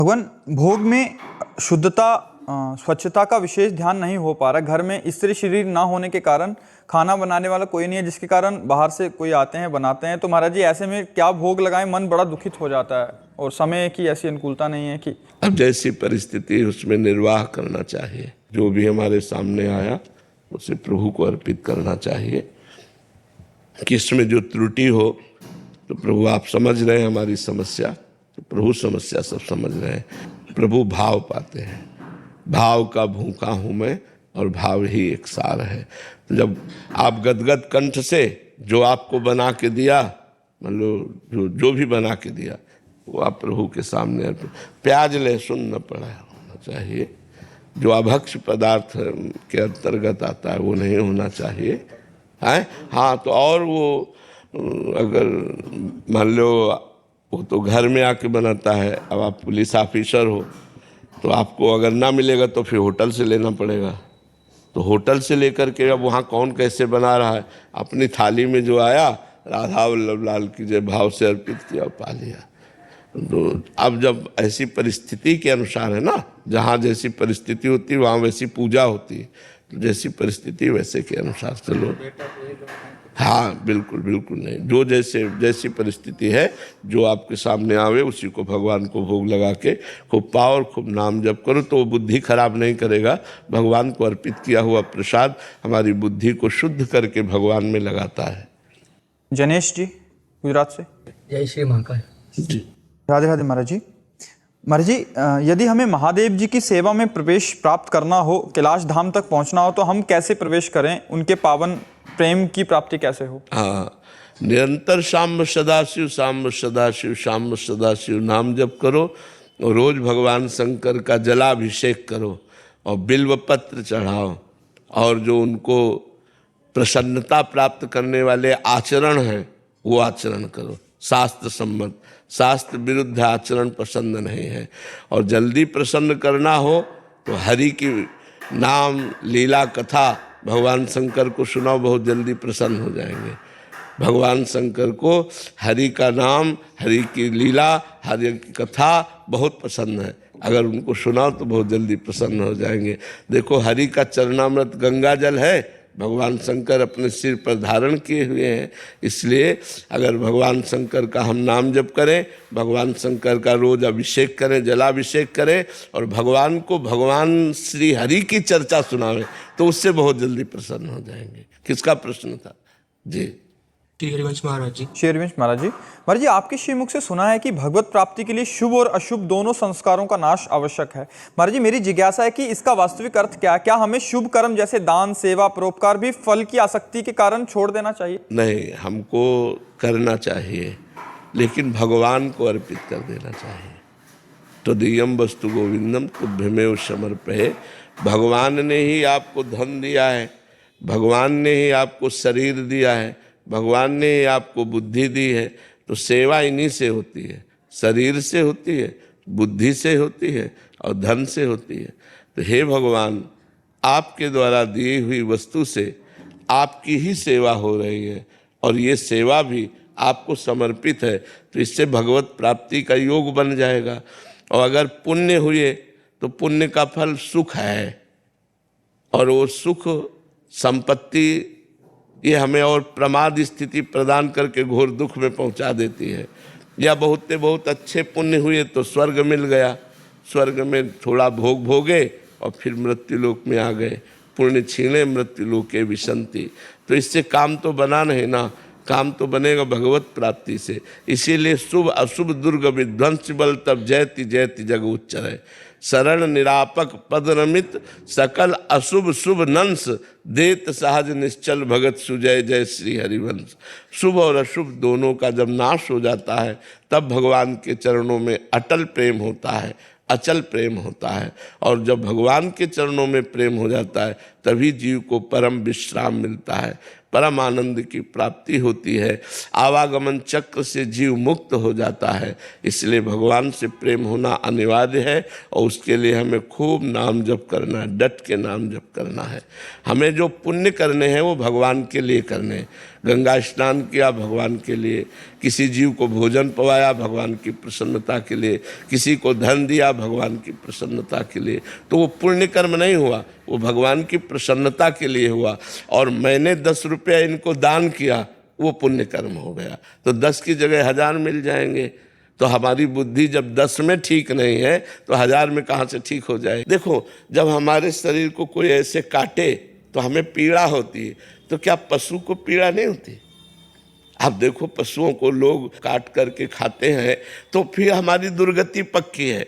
भगवान, भोग में शुद्धता स्वच्छता का विशेष ध्यान नहीं हो पा रहा। घर में स्त्री शरीर ना होने के कारण खाना बनाने वाला कोई नहीं है, जिसके कारण बाहर से कोई आते हैं बनाते हैं। तो महाराज जी, ऐसे में क्या भोग लगाएं? मन बड़ा दुखित हो जाता है और समय की ऐसी अनुकूलता नहीं है कि अब जैसी परिस्थिति उसमें निर्वाह करना चाहिए। जो भी हमारे सामने आया उसे प्रभु को अर्पित करना चाहिए। कि इसमें जो त्रुटि हो तो प्रभु आप समझ रहे हैं हमारी समस्या, तो प्रभु समस्या सब समझ रहे हैं। प्रभु भाव पाते हैं। भाव का भूखा हूं मैं और भाव ही एक सार है। तो जब आप गदगद कंठ से जो आपको बना के दिया, मतलब जो भी बना के दिया वो आप प्रभु के सामने अर्पित। प्याज लहसुन न पड़ा होना चाहिए। जो अभक्ष पदार्थ के अंतर्गत आता है वो नहीं होना चाहिए है। हाँ, तो और वो अगर मान लो वो तो घर में आके बनाता है। अब आप पुलिस ऑफिसर हो तो आपको अगर ना मिलेगा तो फिर होटल से लेना पड़ेगा। तो होटल से लेकर के अब वहाँ कौन कैसे बना रहा है, अपनी थाली में जो आया राधा वल्लभ लाल की जय भाव से अर्पित किया, पा लिया। तो अब जब ऐसी परिस्थिति के अनुसार है ना, जहाँ जैसी परिस्थिति होती है वहाँ वैसी पूजा होती है। तो जैसी परिस्थिति वैसे के अनुसार चलो। हाँ, बिल्कुल बिल्कुल नहीं। जो जैसी परिस्थिति है, जो आपके सामने आवे उसी को भगवान को भोग लगा के खूब पाओ और खूब नाम जप करो, तो वो बुद्धि खराब नहीं करेगा। भगवान को अर्पित किया हुआ प्रसाद हमारी बुद्धि को शुद्ध करके भगवान में लगाता है। जनेश जी गुजरात से। जय श्री महाकाल जी, राधे राधे महाराज जी। महाराज जी, यदि हमें महादेव जी की सेवा में प्रवेश प्राप्त करना हो, कैलाश धाम तक पहुंचना हो, तो हम कैसे प्रवेश करें? उनके पावन प्रेम की प्राप्ति कैसे हो? हाँ, निरंतर शाम सदाशिव शाम सदाशिव शाम सदाशिव नाम जप करो और रोज भगवान शंकर का जलाभिषेक करो और बिल्व पत्र चढ़ाओ। और जो उनको प्रसन्नता प्राप्त करने वाले आचरण हैं वो आचरण करो, शास्त्र सम्मत। शास्त्र विरुद्ध आचरण पसंद नहीं है। और जल्दी प्रसन्न करना हो तो हरि की नाम लीला कथा भगवान शंकर को सुनाओ, बहुत जल्दी प्रसन्न हो जाएंगे। भगवान शंकर को हरि का नाम, हरि की लीला, हरि की कथा बहुत पसंद है। अगर उनको सुनाओ तो बहुत जल्दी प्रसन्न हो जाएंगे। देखो, हरि का चरणामृत गंगा जल है, भगवान शंकर अपने सिर पर धारण किए हुए हैं। इसलिए अगर भगवान शंकर का हम नाम जप करें, भगवान शंकर का रोज अभिषेक करें, जलाभिषेक करें और भगवान को भगवान श्री हरि की चर्चा सुनावें, तो उससे बहुत जल्दी प्रसन्न हो जाएंगे। किसका प्रश्न था जी? श्री हरिवंश महाराज जी। श्री हरिवंश महाराज जी। महाराज जी, आपके श्रीमुख से सुना है कि भगवत प्राप्ति के लिए शुभ और अशुभ दोनों संस्कारों का नाश आवश्यक है। महाराज जी, मेरी जिज्ञासा है कि इसका वास्तविक अर्थ क्या है? क्या हमें शुभ कर्म जैसे दान, सेवा, परोपकार भी फल की आसक्ति के कारण छोड़ देना चाहिए? नहीं, हमको करना चाहिए, लेकिन भगवान को अर्पित कर देना चाहिए। तो दियम वस्तु गोविंदम तुभ्यमेव समर्पये। भगवान ने ही आपको धन दिया है, भगवान ने ही आपको शरीर दिया है, भगवान ने ही आपको बुद्धि दी है। तो सेवा इन्हीं से होती है, शरीर से होती है, बुद्धि से होती है और धन से होती है। तो हे भगवान, आपके द्वारा दी हुई वस्तु से आपकी ही सेवा हो रही है और ये सेवा भी आपको समर्पित है। तो इससे भगवत प्राप्ति का योग बन जाएगा। और अगर पुण्य हुए तो पुण्य का फल सुख है, और वो सुख संपत्ति ये हमें और प्रमाद स्थिति प्रदान करके घोर दुख में पहुंचा देती है। या बहुत अच्छे पुण्य हुए तो स्वर्ग मिल गया, स्वर्ग में थोड़ा भोग भोगे और फिर मृत्युलोक में आ गए। पुण्य छीने मृत्युलोके विशंति। तो इससे काम तो बना नहीं ना, काम तो बनेगा भगवत प्राप्ति से। इसीलिए शुभ अशुभ दुर्ग विध्वंस बल तब जयति जयति जग उच्चरय। शरण निरापक पद नमित सकल अशुभ शुभ नंस देत सहज निश्चल भगत सुजय जय श्री हरिवंश। शुभ और अशुभ दोनों का जब नाश हो जाता है तब भगवान के चरणों में अटल प्रेम होता है, अचल प्रेम होता है। और जब भगवान के चरणों में प्रेम हो जाता है तभी जीव को परम विश्राम मिलता है, परम आनंद की प्राप्ति होती है। आवागमन चक्र से जीव मुक्त हो जाता है। इसलिए भगवान से प्रेम होना अनिवार्य है और उसके लिए हमें खूब नाम जप करना है, डट के नाम जप करना है। हमें जो पुण्य करने हैं वो भगवान के लिए करने हैं। गंगा स्नान किया भगवान के लिए, किसी जीव को भोजन पवाया भगवान की प्रसन्नता के लिए, किसी को धन दिया भगवान की प्रसन्नता के लिए, तो वो पुण्य कर्म नहीं हुआ, वो भगवान की प्रसन्नता के लिए हुआ। और मैंने 10 रुपया इनको दान किया, वो पुण्य कर्म हो गया। तो 10 की जगह 1000 मिल जाएंगे। तो हमारी बुद्धि जब 10 में ठीक नहीं है तो 1000 में कहाँ से ठीक हो जाए। देखो, जब हमारे शरीर को कोई ऐसे काटे तो हमें पीड़ा होती है, तो क्या पशु को पीड़ा नहीं होती? आप देखो, पशुओं को लोग काट करके खाते हैं तो फिर हमारी दुर्गति पक्की है,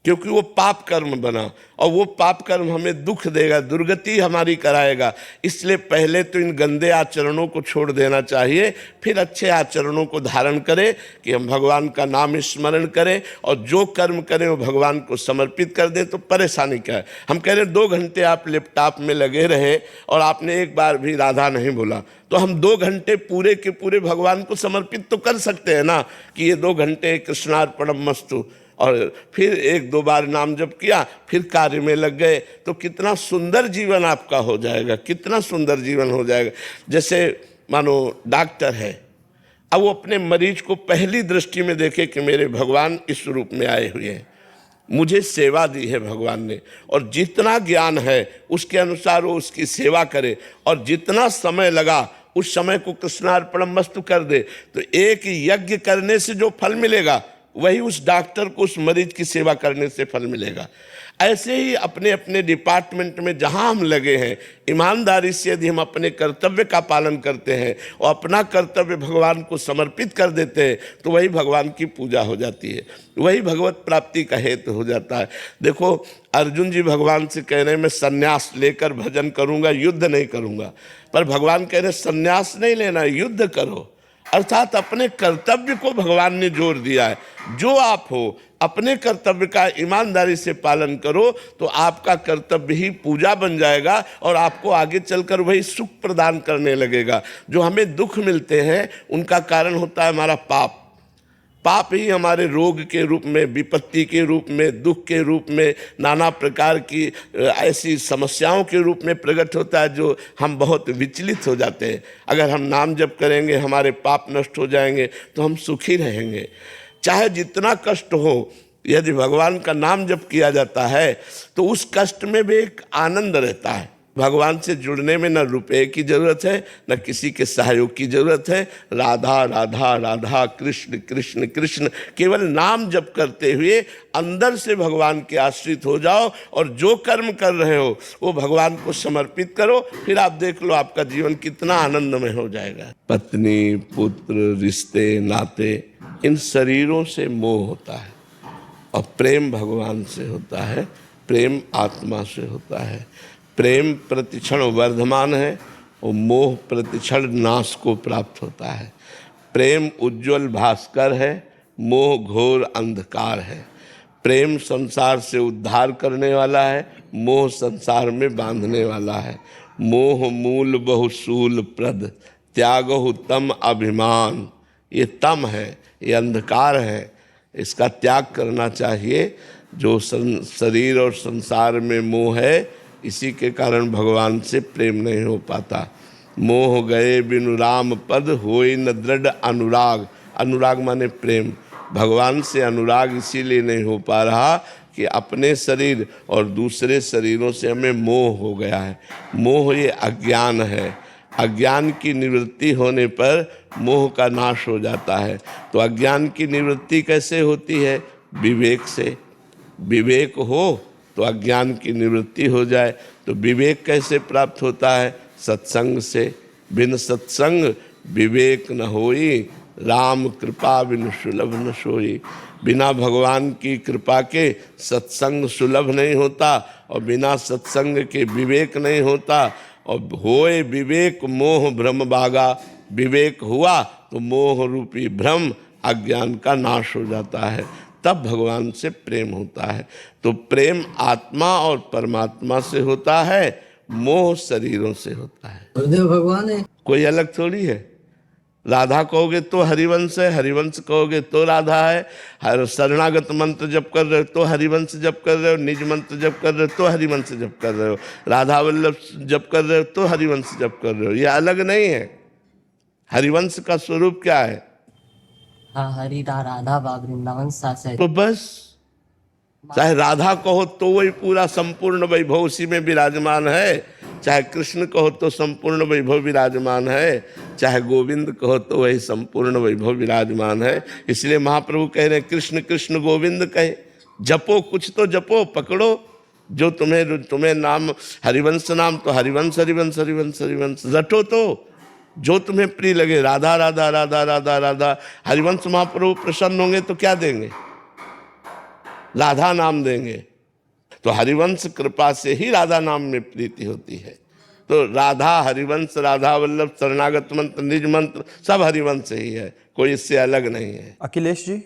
क्योंकि वो पाप कर्म बना और वो पाप कर्म हमें दुख देगा, दुर्गति हमारी कराएगा। इसलिए पहले तो इन गंदे आचरणों को छोड़ देना चाहिए, फिर अच्छे आचरणों को धारण करें कि हम भगवान का नाम स्मरण करें और जो कर्म करें वो भगवान को समर्पित कर दें। तो परेशानी क्या है? हम कह रहे हैं 2 घंटे आप लैपटॉप में लगे रहे और आपने एक बार भी राधा नहीं बोला, तो हम 2 घंटे पूरे के पूरे भगवान को समर्पित तो कर सकते हैं ना, कि ये 2 घंटे कृष्णार्पणमस्तु, और फिर 1-2 बार नाम जप किया, फिर कार्य में लग गए, तो कितना सुंदर जीवन आपका हो जाएगा, कितना सुंदर जीवन हो जाएगा। जैसे मानो डॉक्टर है, अब वो अपने मरीज को पहली दृष्टि में देखे कि मेरे भगवान इस रूप में आए हुए हैं, मुझे सेवा दी है भगवान ने, और जितना ज्ञान है उसके अनुसार वो उसकी सेवा करे, और जितना समय लगा उस समय को कृष्णार्पणमस्तु कर दे। तो एक यज्ञ करने से जो फल मिलेगा वही उस डॉक्टर को उस मरीज की सेवा करने से फल मिलेगा। ऐसे ही अपने अपने डिपार्टमेंट में जहां हम लगे हैं, ईमानदारी से यदि हम अपने कर्तव्य का पालन करते हैं और अपना कर्तव्य भगवान को समर्पित कर देते हैं, तो वही भगवान की पूजा हो जाती है, वही भगवत प्राप्ति का हेतु हो जाता है। देखो, अर्जुन जी भगवान से कह रहे हैं मैं संन्यास लेकर भजन करूंगा, युद्ध नहीं करूंगा, पर भगवान कह रहे संन्यास नहीं लेना, युद्ध करो। अर्थात अपने कर्तव्य को भगवान ने जोर दिया है। जो आप हो अपने कर्तव्य का ईमानदारी से पालन करो तो आपका कर्तव्य ही पूजा बन जाएगा और आपको आगे चलकर वही सुख प्रदान करने लगेगा। जो हमें दुख मिलते हैं उनका कारण होता है हमारा पाप। पाप ही हमारे रोग के रूप में, विपत्ति के रूप में, दुख के रूप में, नाना प्रकार की ऐसी समस्याओं के रूप में प्रकट होता है, जो हम बहुत विचलित हो जाते हैं। अगर हम नाम जप करेंगे हमारे पाप नष्ट हो जाएंगे तो हम सुखी रहेंगे। चाहे जितना कष्ट हो, यदि भगवान का नाम जप किया जाता है तो उस कष्ट में भी एक आनंद रहता है। भगवान से जुड़ने में न रुपए की जरूरत है, न किसी के सहयोग की जरूरत है। राधा राधा राधा, कृष्ण कृष्ण कृष्ण, केवल नाम जप करते हुए अंदर से भगवान के आश्रित हो जाओ और जो कर्म कर रहे हो वो भगवान को समर्पित करो। फिर आप देख लो आपका जीवन कितना आनंदमय हो जाएगा। पत्नी, पुत्र, रिश्ते, नाते, इन शरीरों से मोह होता है और प्रेम भगवान से होता है, प्रेम आत्मा से होता है। प्रेम प्रतिक्षण वर्धमान है और मोह प्रतिक्षण नाश को प्राप्त होता है। प्रेम उज्ज्वल भास्कर है, मोह घोर अंधकार है। प्रेम संसार से उद्धार करने वाला है, मोह संसार में बांधने वाला है। मोह मूल बहुशूल प्रद, त्यागहु तम अभिमान। ये तम है, ये अंधकार है, इसका त्याग करना चाहिए। जो शरीर और संसार में मोह है, इसी के कारण भगवान से प्रेम नहीं हो पाता। मोह गए बिनु राम पद, होई न दृढ़ अनुराग। अनुराग माने प्रेम। भगवान से अनुराग इसीलिए नहीं हो पा रहा कि अपने शरीर और दूसरे शरीरों से हमें मोह हो गया है। मोह ये अज्ञान है। अज्ञान की निवृत्ति होने पर मोह का नाश हो जाता है। तो अज्ञान की निवृत्ति कैसे होती है? विवेक से। विवेक हो तो अज्ञान की निवृत्ति हो जाए। तो विवेक कैसे प्राप्त होता है? सत्संग से। बिन सत्संग विवेक न होई, राम कृपा बिन सुलभ न सोई। बिना भगवान की कृपा के सत्संग सुलभ नहीं होता और बिना सत्संग के विवेक नहीं होता। और होए विवेक मोह भ्रम बागा। विवेक हुआ तो मोह रूपी भ्रम, अज्ञान का नाश हो जाता है। तब भगवान से प्रेम होता है। तो प्रेम आत्मा और परमात्मा से होता है, मोह शरीरों से होता है। गुरुदेव भगवान है, कोई अलग थोड़ी है। राधा कहोगे तो हरिवंश है, हरिवंश कहोगे तो राधा है। हर शरणागत मंत्र जप कर रहे हो तो हरिवंश जप कर रहे हो, निज मंत्र जप कर रहे हो तो हरिवंश जप कर रहे हो, राधा वल्लभ जप कर रहे हो तो हरिवंश जप कर रहे हो। ये अलग नहीं है। हरिवंश का स्वरूप क्या है? हाँ हरिदा राधा बा वृंदावन सासे। तो बस चाहे राधा कहो तो वही पूरा संपूर्ण वैभव उसी में विराजमान है, चाहे कृष्ण कहो तो संपूर्ण वैभव विराजमान है, चाहे गोविंद कहो तो वही संपूर्ण वैभव विराजमान है। इसलिए महाप्रभु कह रहे हैं कृष्ण कृष्ण गोविंद कहे, जपो कुछ तो जपो, पकड़ो जो तुम्हें नाम, हरिवंश नाम तो हरिवंश हरिवंश हरिवंश हरिवंश रटो, तो जो तुम्हें प्रिय लगे, राधा राधा राधा राधा राधा। हरिवंश महाप्रभु प्रसन्न होंगे तो क्या देंगे? राधा नाम देंगे। तो हरिवंश कृपा से ही राधा नाम में प्रीति होती है। तो राधा हरिवंश, राधा वल्लभ, शरणागत मंत्र, निज मंत्र सब हरिवंश ही है, कोई इससे अलग नहीं है। अखिलेश जी,